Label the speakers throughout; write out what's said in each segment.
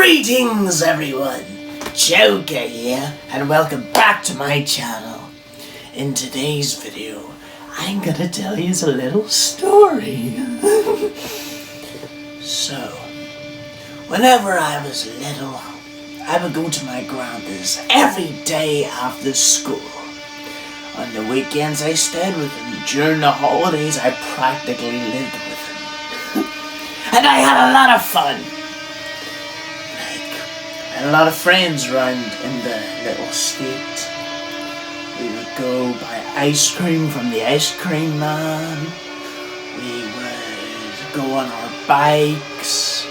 Speaker 1: Greetings everyone, Joker here, and welcome back to my channel. In today's video, I'm gonna tell you a little story. So, whenever I was little, I would go to my grandpa's every day after school. On the weekends I stayed with him, during the holidays I practically lived with him. And I had a lot of fun. I had a lot of friends around in the little state. We would go buy ice cream from the ice cream man. We would go on our bikes,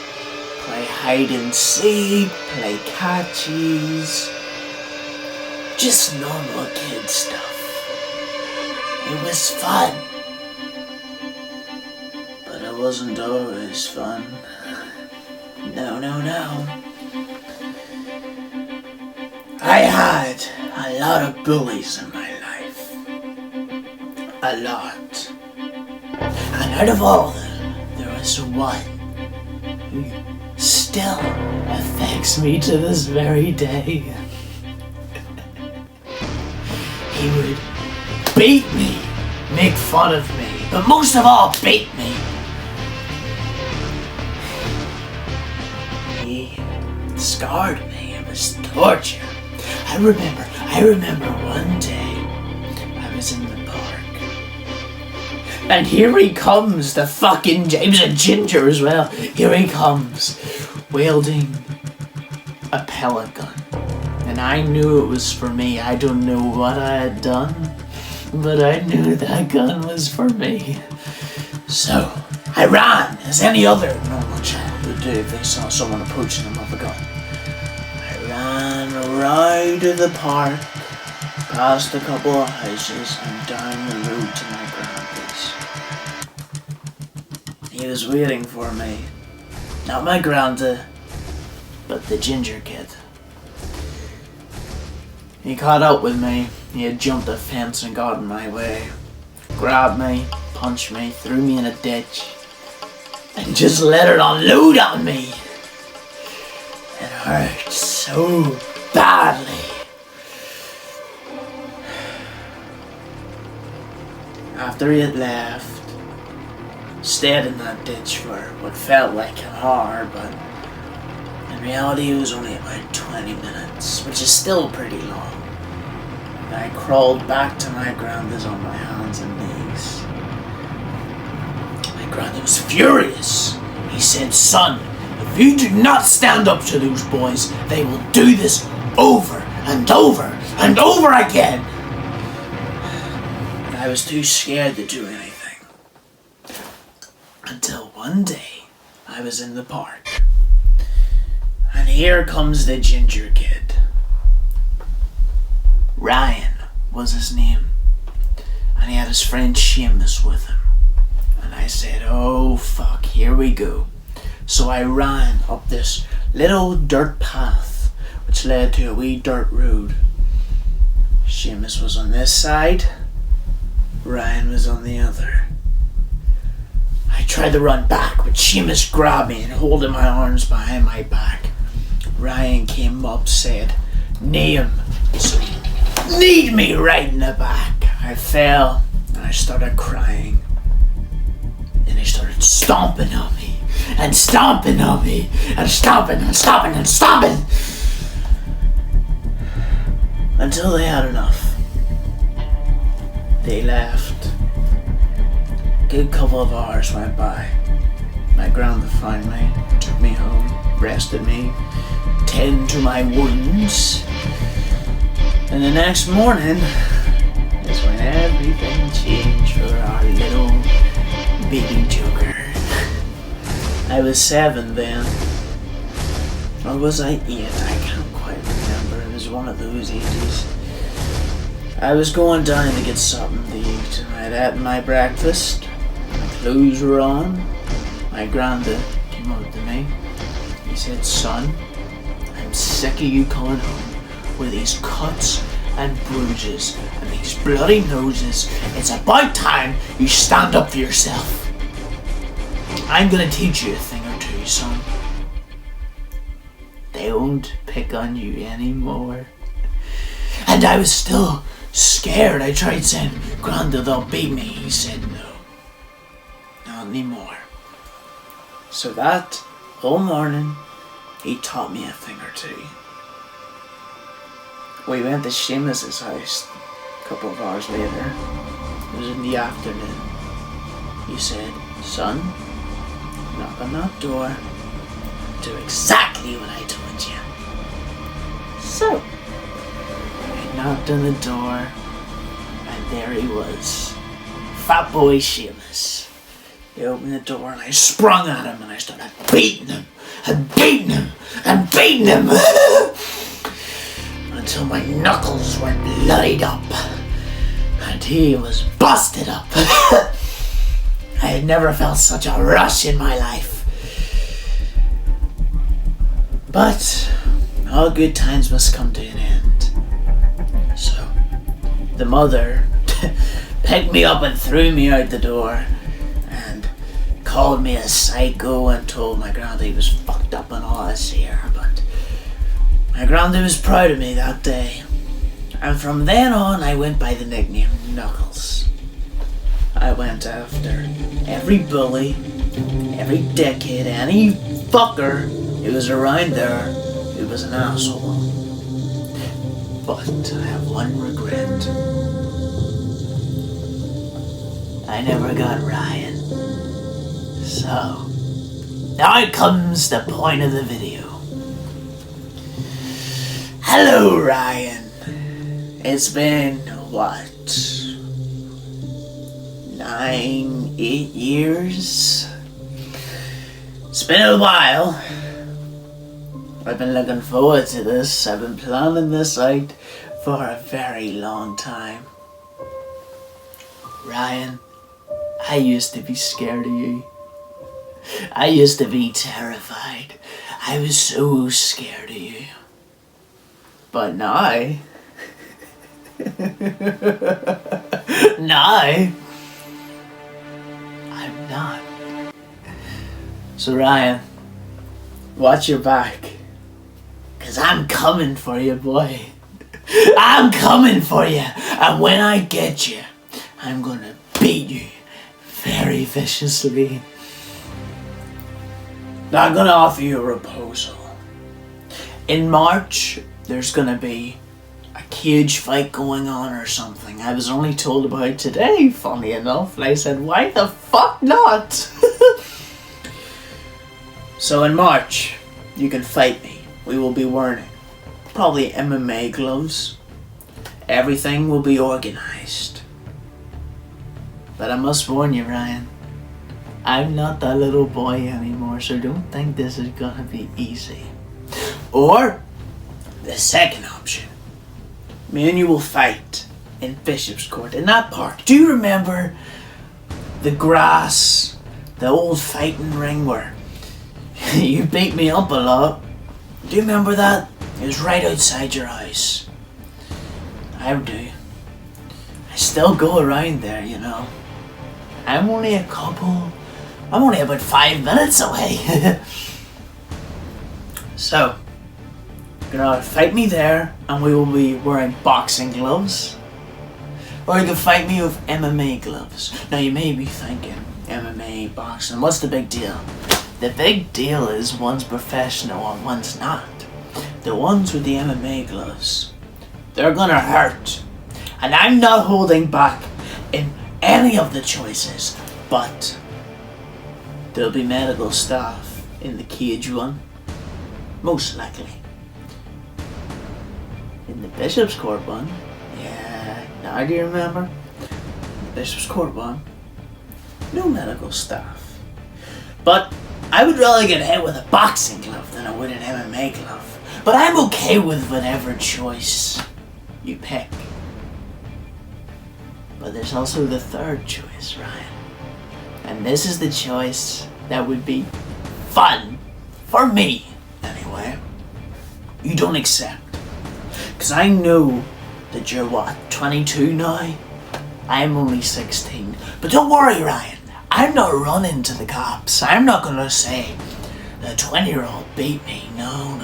Speaker 1: play hide and seek, play catchies. Just normal kid stuff. It was fun. But it wasn't always fun. No. I had a lot of bullies in my life. A lot. And out of all of them, there was one who still affects me to this very day. He would beat me, make fun of me, but most of all, beat me. He scarred me. It was torture. I remember one day I was in the park, and here he comes, the fucking James and Ginger as well. Here he comes, wielding a pellet gun, and I knew it was for me. I don't know what I had done, but I knew that gun was for me. So I ran, as any other normal child would do if they saw someone approaching them with a gun. Ran around to the park, past a couple of houses, and down the road to my grandpa's. He was waiting for me. Not my granda, but the ginger kid. He caught up with me. He had jumped a fence and got in my way. Grabbed me, punched me, threw me in a ditch, and just let it unload on me. It hurt so badly. After he had left, stayed in that ditch for what felt like an hour, but in reality it was only about 20 minutes, which is still pretty long. And I crawled back to my granda's on my hands and knees. My granda was furious. He said, "Son, if you do not stand up to those boys, they will do this over and over and over again." But I was too scared to do anything. Until one day, I was in the park. And here comes the ginger kid. Ryan was his name. And he had his friend Seamus with him. And I said, "Oh fuck, here we go." So I ran up this little dirt path which led to a wee dirt road. Seamus was on this side, Ryan was on the other. I tried to run back, but Seamus grabbed me and holding my arms behind my back. Ryan came up, said, "Name." So he kneed me right in the back. I fell and I started crying. And he started stomping on me. And stomping on me, and stomping and stomping and stomping, until they had enough. They left. A good couple of hours went by. My grandma found me, took me home, rested me, tended to my wounds, and the next morning is when everything changed for our little baby Joker. I was 7 then. Or was I 8? I can't quite remember. It was one of those ages. I was going down to get something to eat, and I'd had my breakfast. My clothes were on. My granda came up to me. He said, "Son, I'm sick of you coming home with these cuts and bruises and these bloody noses. It's about time you stand up for yourself. I'm gonna teach you a thing or two, son." They won't pick on you anymore. And I was still scared. I tried saying, Granda, they'll beat me. He said, no, not anymore. So that whole morning, he taught me a thing or two. We went to Seamus's house a couple of hours later. It was in the afternoon. He said, son, knock on that door. Do exactly what I told you. So, I knocked on the door, and there he was. Fat boy Seamus. He opened the door and I sprung at him and I started beating him and beating him and beating him until my knuckles were bloodied up and he was busted up. I had never felt such a rush in my life. But all good times must come to an end. So the mother picked me up and threw me out the door and called me a psycho and told my granddad he was fucked up and all this here. But my granddad was proud of me that day. And from then on I went by the nickname Knuckles. I went after every bully, every dickhead, any fucker who was around there who was an asshole. But I have one regret. I never got Ryyyyan. So, now comes the point of the video. Hello, Ryyyyan. It's been, what? 8 years? It's been a while. I've been looking forward to this. I've been planning this out for a very long time. Ryyyyan, I used to be scared of you. I used to be terrified. I was so scared of you. But now... now... I'm not. So Ryyyyan, watch your back. 'Cause I'm coming for you, boy. I'm coming for you. And when I get you, I'm gonna beat you very viciously. Now I'm gonna offer you a proposal. In March, there's gonna be a cage fight going on or something. I was only told about it today, funny enough. And I said, why the fuck not? So in March, you can fight me. We will be wearing probably MMA gloves. Everything will be organized. But I must warn you, Ryyyyan. I'm not that little boy anymore, so don't think this is gonna be easy. Or, the second option. Me and you will fight in Bishop's Court, in that park. Do you remember the grass, the old fighting ring where you beat me up a lot? Do you remember that? It was right outside your house. I do. I still go around there, you know. I'm only about 5 minutes away. So, you're gonna fight me there, and we will be wearing boxing gloves. Or you can fight me with MMA gloves. Now you may be thinking, MMA, boxing, what's the big deal? The big deal is one's professional and one's not. The ones with the MMA gloves, they're gonna hurt. And I'm not holding back in any of the choices, but there'll be medical staff in the cage one, most likely. In the Bishop's Court one, yeah, now do you remember? The Bishop's Court one, no medical staff. But I would rather get hit with a boxing glove than I would an MMA glove. But I'm okay with whatever choice you pick. But there's also the third choice, Ryyyyan. And this is the choice that would be fun, for me, anyway. You don't accept. Because I know that you're, what, 22 now? I'm only 16. But don't worry, Ryyyyan. I'm not running to the cops. I'm not gonna say, the 20-year-old beat me. No.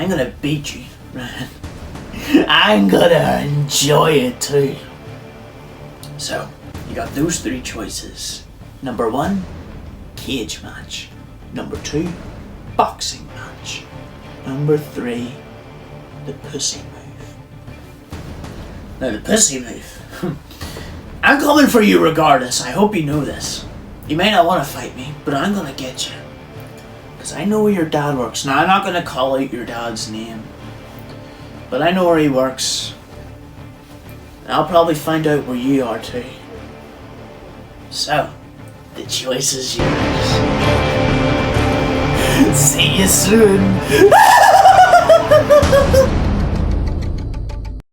Speaker 1: I'm gonna beat you, Ryan. I'm gonna enjoy it too. So, you got those 3 choices. Number 1, cage match. Number 2, boxing match. Number 3, the pussy move. Now the pussy move. I'm coming for you regardless. I hope you know this. You may not want to fight me, but I'm gonna get you. Because I know where your dad works. Now I'm not gonna call out your dad's name, but I know where he works. And I'll probably find out where you are too. So, the choice is yours. See you soon.